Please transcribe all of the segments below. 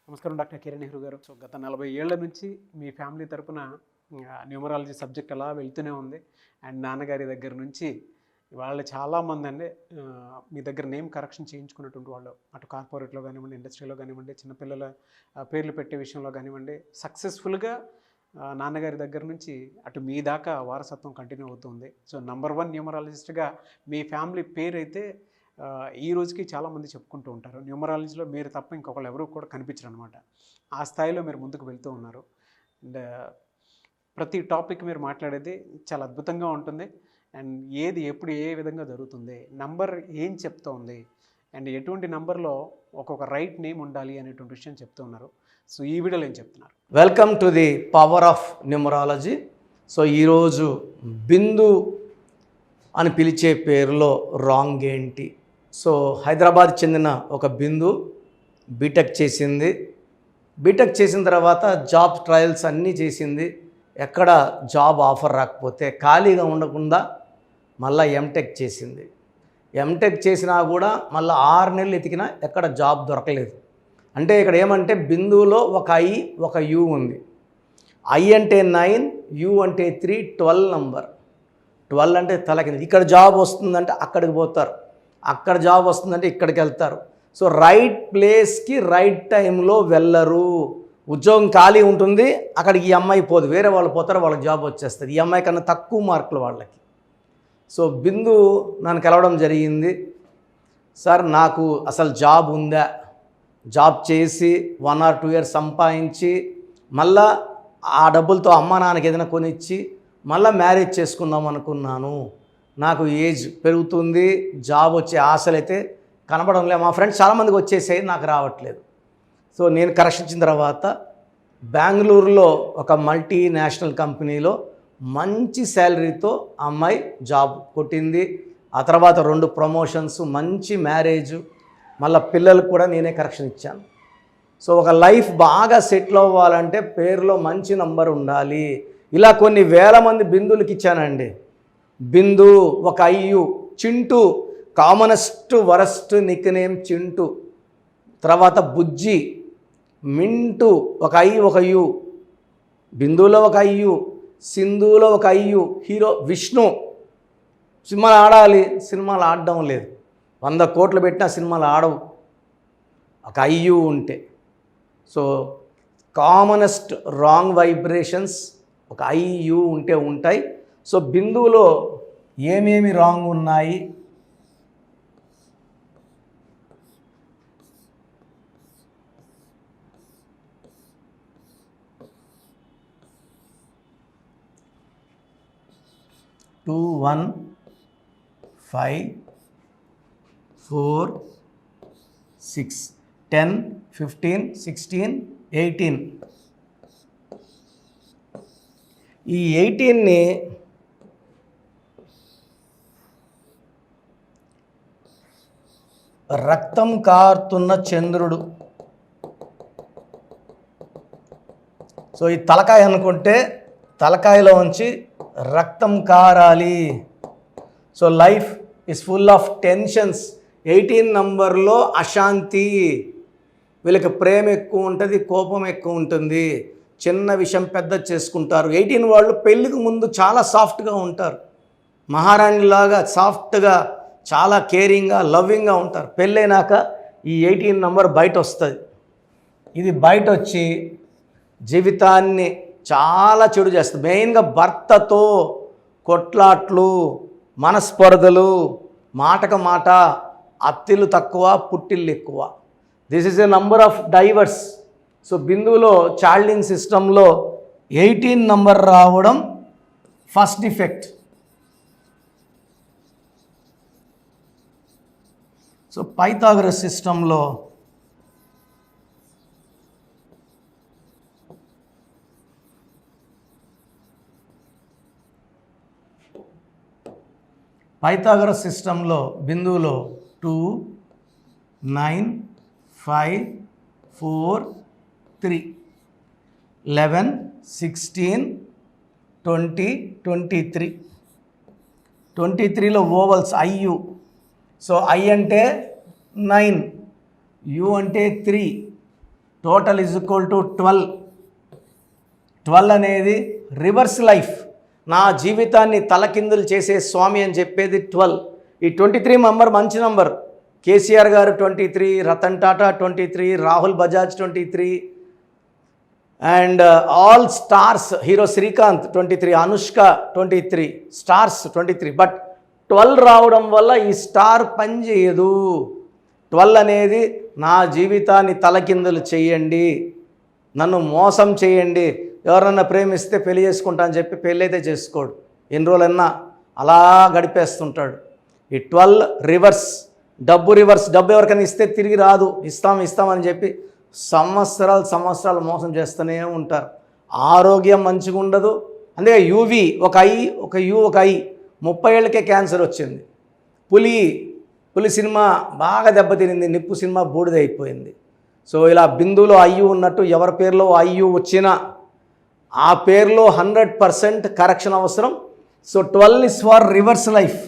నమస్కారం డాక్టర్ కిరణ్ నెహ్రూ గారు. సో గత 40 ఏళ్ల నుంచి మీ ఫ్యామిలీ తరపున న్యూమరాలజీ సబ్జెక్ట్ అలా వెళ్తూనే ఉంది. అండ్ నాన్నగారి దగ్గర నుంచి వాళ్ళు చాలామంది అండి మీ దగ్గర నేమ్ కరెక్షన్ చేయించుకున్నటువంటి వాళ్ళు, అటు కార్పొరేట్లో కానివ్వండి, ఇండస్ట్రీలో కానివ్వండి, చిన్నపిల్లల పేర్లు పెట్టే విషయంలో కానివ్వండి, సక్సెస్ఫుల్గా నాన్నగారి దగ్గర నుంచి అటు మీ దాకా వారసత్వం కంటిన్యూ అవుతుంది. సో నంబర్ 1 న్యూమరాలజిస్ట్గా మీ ఫ్యామిలీ పేరు అయితే ఈ రోజుకి చాలామంది చెప్పుకుంటూ ఉంటారు. న్యూమరాలజీలో మీరు తప్ప ఇంకొకళ్ళు ఎవరు కూడా కనిపించరు అనమాట. ఆ స్థాయిలో మీరు ముందుకు వెళ్తూ ఉన్నారు. అండ్ ప్రతి టాపిక్ మీరు మాట్లాడేది చాలా అద్భుతంగా ఉంటుంది. అండ్ ఏది ఎప్పుడు ఏ విధంగా జరుగుతుంది, నంబర్ ఏం చెప్తోంది, అండ్ ఎటువంటి నంబర్లో ఒక్కొక్క రైట్ నేమ్ ఉండాలి అనేటువంటి విషయం చెప్తూ ఉన్నారు. సో ఈ వీడియోలో ఏం చెప్తున్నారు? Welcome to the power of numerology. So ఈరోజు బిందు అని పిలిచే పేరులో రాంగ్ ఏంటి? సో హైదరాబాద్ చెందిన ఒక బిందు బీటెక్ చేసింది. బీటెక్ చేసిన తర్వాత జాబ్ ట్రయల్స్ అన్నీ చేసింది. ఎక్కడ జాబ్ ఆఫర్ రాకపోతే ఖాళీగా ఉండకుండా మళ్ళీ ఎంటెక్ చేసింది. ఎంటెక్ చేసినా కూడా మళ్ళీ 6 నెలలు ఎతికినా ఎక్కడ జాబ్ దొరకలేదు. అంటే ఇక్కడ ఏమంటే బిందువులో ఒక ఐ ఒక యు ఉంది. ఐ అంటే 9, యు అంటే 3, 12 నంబర్. 12 అంటే తలకింది. ఇక్కడ జాబ్ వస్తుందంటే అక్కడికి పోతారు, అక్కడ జాబ్ వస్తుందంటే ఇక్కడికి వెళ్తారు. సో రైట్ ప్లేస్కి రైట్ టైంలో వెళ్ళరు. ఉద్యోగం ఖాళీ ఉంటుంది, అక్కడికి ఈ అమ్మాయి పోదు, వేరే వాళ్ళు పోతారు, వాళ్ళకి జాబ్ వచ్చేస్తుంది. ఈ అమ్మాయి కన్నా తక్కువ మార్కులు వాళ్ళకి. సో బిందు నన్ను కలవడం జరిగింది. సార్ నాకు అసలు జాబ్ ఉందా, జాబ్ చేసి 1 or 2 years సంపాదించి మళ్ళా ఆ డబ్బులతో అమ్మ నాన్నకి ఏదైనా కొనిచ్చి మళ్ళీ మ్యారేజ్ చేసుకుందాం అనుకున్నాను. నాకు ఏజ్ పెరుగుతుంది, జాబ్ వచ్చే ఆశలు అయితే కనబడం లేదు. మా ఫ్రెండ్స్ చాలామందికి వచ్చేసాయి, నాకు రావట్లేదు. సో నేను కరెక్షన్ తర్వాత బెంగళూరులో ఒక మల్టీనేషనల్ కంపెనీలో మంచి శాలరీతో అమ్మాయి జాబ్ కొట్టింది. ఆ తర్వాత 2 ప్రమోషన్స్, మంచి మ్యారేజ్, మళ్ళీ పిల్లలకు కూడా నేనే కరెక్షన్ ఇచ్చాను. సో ఒక లైఫ్ బాగా సెటిల్ అవ్వాలంటే పేరులో మంచి నంబర్ ఉండాలి. ఇలా కొన్ని వేల మంది బిందువులకి ఇచ్చానండి. బిందు, ఒక అయ్యు, Chintu, commonest worst nickname Chintu. తర్వాత బుజ్జి, మింటూ, ఒక ఐ ఒక యు. బిందువులో ఒక అయ్యు, సింధులో ఒక అయ్యు. హీరో విష్ణు. సినిమాలు ఆడాలి, సినిమాలు ఆడడం లేదు. 100 కోట్లు పెట్టినా సినిమాలు ఆడవు ఒక అయ్యు ఉంటే. సో కామనెస్ట్ రాంగ్ వైబ్రేషన్స్ ఒక ఐయు ఉంటే ఉంటాయి. సో బిందువులో ఏమేమి రాంగ్ ఉన్నాయి? టూ 1 5 4 6 10 15 16 18. ఈ 18ని రక్తం కారుతున్న చంద్రుడు. సో ఈ తలకాయ అనుకుంటే తలకాయలో ఉంచి రక్తం కారాలి. So life is full of tensions. 18 నంబర్లో అశాంతి. వీళ్ళకి ప్రేమ ఎక్కువ ఉంటుంది, కోపం ఎక్కువ ఉంటుంది, చిన్న విషయం పెద్ద చేసుకుంటారు. 18 వాళ్ళు పెళ్ళికి ముందు చాలా సాఫ్ట్గా ఉంటారు, మహారాణిలాగా సాఫ్ట్గా, చాలా కేరింగ్గా, లవ్వింగ్గా ఉంటారు. పెళ్ళైనాక ఈ 18 నంబర్ బయట వస్తుంది. ఇది బయట వచ్చి జీవితాన్ని చాలా చెడు చేస్తుంది. మెయిన్గా భర్తతో కొట్లాట్లు, మనస్పర్ధలు, మాటకు మాట, అత్తిళ్ళు తక్కువ, పుట్టిళ్ళు ఎక్కువ. This is a number of divorce. So బిందువులో చైల్డింగ్ సిస్టంలో 18 నంబర్ రావడం ఫస్ట్ డిఫెక్ట్. సో పైథాగరస్ సిస్టంలో బిందువులో 2 9 5 4 3 11 16 20 23. 23లో ఓవల్స్ ఐయు. సో ఐ అంటే 9, యు అంటే 3, టోటల్ ఈజ్ ఈక్వల్ టు 12. 12 అనేది రివర్స్ లైఫ్, నా జీవితాన్ని తలకిందులు చేసే స్వామి అని చెప్పేది 12. ఈ 23 నంబర్ మంచి నంబర్. కేసీఆర్ గారు 23, Ratan Tata 23, Rahul Bajaj 23, and all stars, hero Srikanth 23, Anushka 23, stars 23. But 12 రావడం వల్ల ఈ స్టార్ పనిచేయదు. 12 అనేది నా జీవితాన్ని తలకిందులు చేయండి, నన్ను మోసం చేయండి, ఎవరన్నా ప్రేమిస్తే పెళ్లి చేసుకుంటా అని చెప్పి పెళ్ళి అయితే చేసుకోడు, ఎన్ని రోజులన్నా అలా గడిపేస్తుంటాడు. ఈ 12 రివర్స్, డబ్బు రివర్స్. డబ్బు ఎవరికైనా ఇస్తే తిరిగి రాదు, ఇస్తామని చెప్పి సంవత్సరాలు మోసం చేస్తూనే ఉంటారు. ఆరోగ్యం మంచిగా ఉండదు. అందుకే యూవి ఒక ఐ 30 ఏళ్ళకే క్యాన్సర్ వచ్చింది. పులి సినిమా బాగా దెబ్బతినింది, నిప్పు సినిమా బూడిదైపోయింది. సో ఇలా బిందులో అయ్యు ఉన్నట్టు ఎవరి పేరులో అయ్యు వచ్చినా ఆ పేరులో 100% కరెక్షన్ అవసరం. So 12 is for reverse life.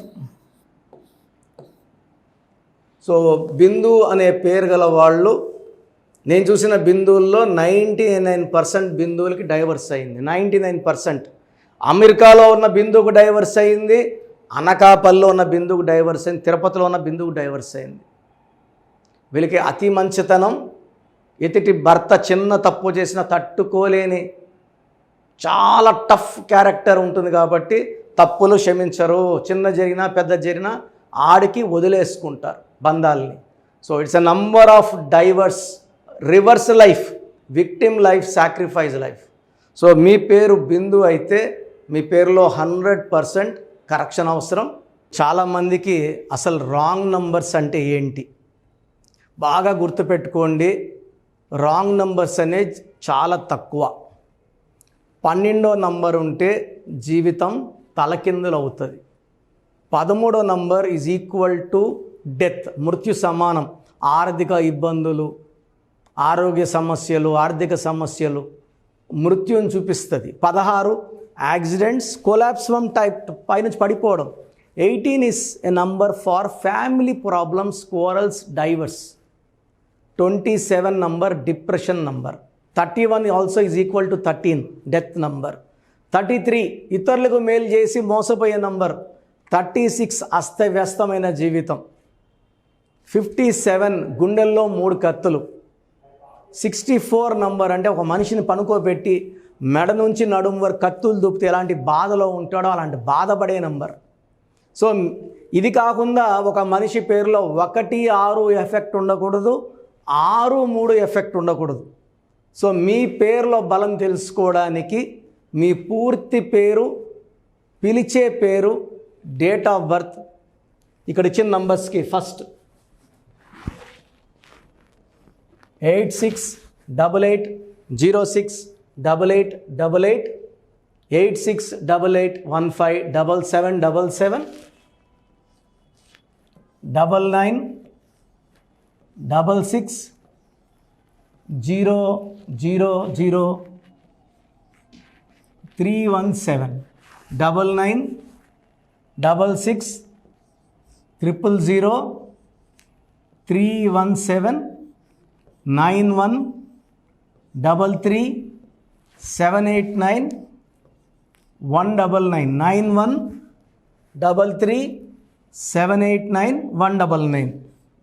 So Bindu అనే పేరు గల వాళ్ళు, నేను చూసిన బిందువుల్లో 99% బిందువులకి డైవర్స్ అయింది. 99%. అమెరికాలో ఉన్న బిందువుకు డైవర్స్ అయింది, అనకాపల్లిలో ఉన్న బిందువుకు డైవర్స్ అయింది, తిరుపతిలో ఉన్న బిందువుకు డైవర్స్ అయింది. వీళ్ళకి అతి మంచితనం, ఎదుటి భర్త చిన్న తప్పు చేసినా తట్టుకోలేని చాలా టఫ్ క్యారెక్టర్ ఉంటుంది కాబట్టి తప్పులు క్షమించరు. చిన్న జరిగినా పెద్ద జరిగినా ఆడికి వదిలేసుకుంటారు బంధాలని. So it's a number of divorce, reverse life, victim life, sacrifice life. So మీ పేరు బిందు అయితే మీ పేరులో 100% కరెక్షన్ అవసరం. చాలామందికి అసలు రాంగ్ నంబర్స్ అంటే ఏంటి బాగా గుర్తుపెట్టుకోండి. రాంగ్ నంబర్స్ అనేది చాలా తక్కువ. 12వ నంబర్ ఉంటే జీవితం తలకిందులు అవుతుంది. 13వ number is equal to death, మృత్యు సమానం. ఆర్థిక ఇబ్బందులు, ఆరోగ్య సమస్యలు, ఆర్థిక సమస్యలు, మృత్యుని చూపిస్తుంది. 16 యాక్సిడెంట్స్, కొలాప్స్ ఫ్రమ్ టైప్ పైనుంచి పడిపోవడం. 18 is a number far family problems, quarrels, divorce. 27 number depression number. 31 also is equal to 13 death number. 33 ఇతరులకు మేలు చేసి మోసపోయే నంబర్. 36 అస్తవ్యస్తమైన జీవితం. 57 గుండెల్లో 3 కత్తులు. 64 నంబర్ అంటే ఒక మనిషిని పనుకోబెట్టి మెడ నుంచి నడుము వరకు కత్తులు దూపితే ఎలాంటి బాధలో ఉంటాడో అలాంటి బాధపడే నంబర్. సో ఇది కాకుండా ఒక మనిషి పేరులో 1, 6 ఎఫెక్ట్ ఉండకూడదు, 6, 3 ఎఫెక్ట్ ఉండకూడదు. సో మీ పేరులో బలం తెలుసుకోవడానికి మీ పూర్తి పేరు, పిలిచే పేరు, డేట్ ఆఫ్ బర్త్, ఇక్కడ ఇచ్చిన నంబర్స్కి ఫస్ట్ 8688068888, 8688157777, 9966000317, 9966000317, 9133789199, 9133789199.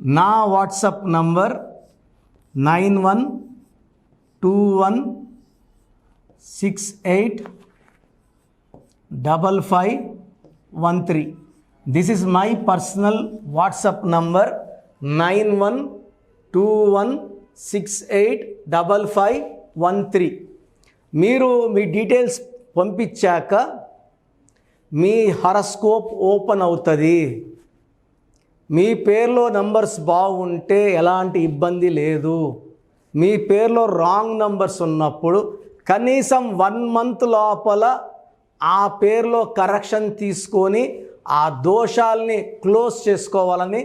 నా WhatsApp number 9121685513. This is my personal WhatsApp number 9121685513. మీరు మీ డీటెయిల్స్ పంపించాక మీ హరస్కోప్ ఓపెన్ అవుతుంది. మీ పేరులో నంబర్స్ బాగుంటే ఎలాంటి ఇబ్బంది లేదు. మీ పేరులో రాంగ్ నంబర్స్ ఉన్నప్పుడు కనీసం 1 మంత్ లోపల ఆ పేరులో కరెక్షన్ తీసుకొని ఆ దోషాలని క్లోజ్ చేసుకోవాలని,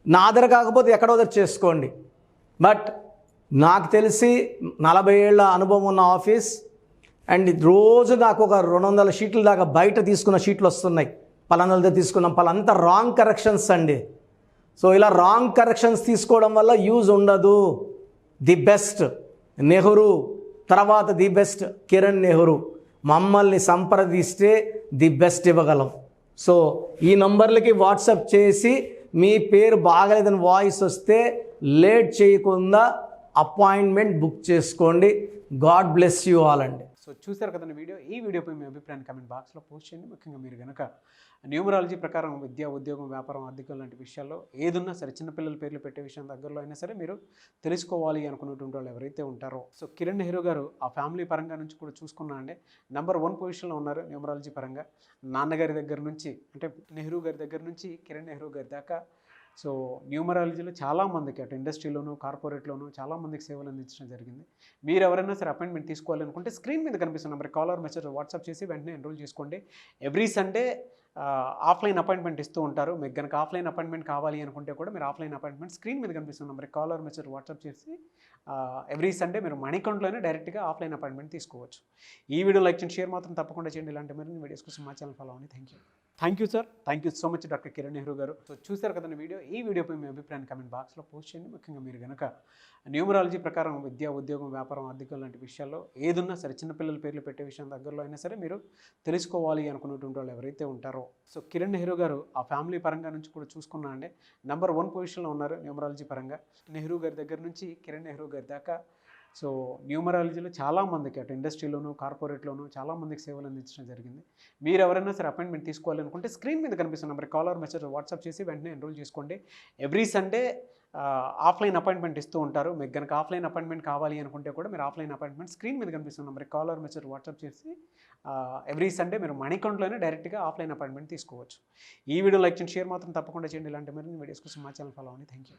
నా దగ్గర కాకపోతే ఎక్కడో దగ్గర చేసుకోండి. బట్ నాకు తెలిసి 40 ఏళ్ళ అనుభవం ఉన్న ఆఫీస్, అండ్ రోజు నాకు ఒక 200 షీట్ల దాకా బయట తీసుకున్న షీట్లు వస్తున్నాయి. పలానాలతో తీసుకున్నాం, పలాంతా రాంగ్ కరెక్షన్స్ అండి. సో ఇలా రాంగ్ కరెక్షన్స్ తీసుకోవడం వల్ల యూజ్ ఉండదు. ది బెస్ట్ నెహ్రూ, తర్వాత ది బెస్ట్ కిరణ్ నెహ్రూ. మమ్మల్ని సంప్రదిస్తే ది బెస్ట్ ఇవ్వగలం. సో ఈ నంబర్లకి వాట్సాప్ చేసి మీ పేరు బాగలేదని వాయిస్ వస్తే లేట్ చేయకుండా అపాయింట్మెంట్ బుక్ చేసుకోండి. గాడ్ బ్లెస్ యూ ఆల్ అండి. సో చూసారు కదండి వీడియో. ఈ వీడియోపై మీ అభిప్రాయాన్ని కామెంట్ బాక్స్లో పోస్ట్ చేయండి. ముఖ్యంగా మీరు కనుక న్యూమరాలజీ ప్రకారం విద్య, ఉద్యోగం, వ్యాపారం, ఆర్థికం లాంటి విషయాల్లో ఏదున్నా సరే, చిన్నపిల్లల పేర్లు పెట్టే విషయం దగ్గరలో అయినా సరే మీరు తెలుసుకోవాలి అనుకున్నటువంటి వాళ్ళు ఎవరైతే ఉంటారో, సో కిరణ్ నెహ్రూ గారు ఆ ఫ్యామిలీ పరంగా నుంచి కూడా చూసుకున్నా అండి నెంబర్ 1 పొజిషన్లో ఉన్నారు న్యూమరాలజీ పరంగా. నాన్నగారి దగ్గర నుంచి, అంటే నెహ్రూ గారి దగ్గర నుంచి కిరణ్ నెహ్రూ గారి దాకా సో న్యూమరాలజీలో చాలామందికి అటు ఇండస్ట్రీలోను, కార్పొరేట్లోను చాలామందికి సేవలు అందించడం జరిగింది. మీరు ఎవరైనా సరే అపాయింట్మెంట్ తీసుకోవాలనుకుంటే స్క్రీన్ మీద కనిపిస్తున్న నెంబర్ కాలర్ మెసేజ్ వాట్సాప్ చేసి వెంటనే ఎన్రోల్ చేసుకోండి. ఎవ్రీ సండే ఆఫ్లైన్ అపాయింట్మెంట్ ఇస్తూ ఉంటారు. మీకు కనుక ఆఫ్లైన్ అపాయింట్మెంట్ కావాలి అనుకుంటే కూడా మీరు ఆఫ్లైన్ అపాయింట్మెంట్ స్క్రీన్ మీద కనిపిస్తున్న నెంబర్ కాలర్ మెసేజ్ వాట్సాప్ చేసి ఎవ్రీ సండే మీరు మనీ అకౌంట్లోనే డైరెక్ట్గా ఆఫ్లైన్ అపాయింట్మెంట్ తీసుకోవచ్చు. ఈ వీడియో లైక్ చేయండి, షేర్ మాత్రం తప్పకుండా చేయండి. ఇలాంటి మరిన్ని వీడియోస్ కోసం మా ఛానల్ ఫాలో అవ్వండి. Thank you sir. Thank you so much doctor Kiran Nehru గారు. సో చూసారు కదండి వీడియో. ఈ వీడియోపై మీ అభిప్రాయాన్ని కామెంట్ బాక్స్లో పోస్ట్ చేయండి. ముఖ్యంగా మీరు కనుక న్యూమరాలజీ ప్రకారం విద్య, ఉద్యోగం, వ్యాపారం, ఆర్థికం లాంటి విషయాల్లో ఏదున్నా సరే, చిన్నపిల్లల పేర్లు పెట్టే విషయం దగ్గరలో అయినా సరే మీరు తెలుసుకోవాలి అనుకున్నటువంటి వాళ్ళు ఎవరైతే ఉంటారో, సో కిరణ్ నెహ్రూ గారు ఆ ఫ్యామిలీ పరంగా నుంచి కూడా చూసుకున్నా అండి నెంబర్ 1 పొజిషన్లో ఉన్నారు న్యూమరాలజీ పరంగా. నెహ్రూ గారి దగ్గర నుంచి కిరణ్ నెహ్రూ గారి దాకా సో న్యూమరాలజీలో చాలామందికి అటు ఇండస్ట్రీలోను, కార్పొరేట్లోను చాలామందికి సేవలు అందించడం జరిగింది. మీరు ఎవరైనా సరే అపాయింట్మెంట్ తీసుకోవాలనుకుంటే స్క్రీన్ మీద కనిపిస్తున్న నెంబర్ కాలర్ మెసేజ్ వాట్సాప్ చేసి వెంటనే ఎన్రోల్ చేసుకోండి. ఎవ్రీ సండే ఆఫ్లైన్ అపాయింట్మెంట్ ఇస్తూ ఉంటారు. మీకు కనుక ఆఫ్లైన్ అపాయింట్మెంట్ కావాలి అనుకుంటే కూడా మీరు ఆఫ్లైన్ అపాయింట్మెంట్ స్క్రీన్ మీద కనిపిస్తున్న నెంబర్ కాలర్ మెసేజ్ వాట్సాప్ చేసి ఎవ్రీ సండే మీరు మనీ అకౌంట్లోనే డైరెక్ట్గా ఆఫ్లైన్ అపాయింట్మెంట్ తీసుకోవచ్చు. ఈ వీడియో లైక్ చేయండి, షేర్ మాత్రం తప్పకుండా చేయండి. ఇలాంటి మరిన్ని వీడియోస్ కోసం మా ఛానల్ ఫాలో అవ్వండి. Thank you.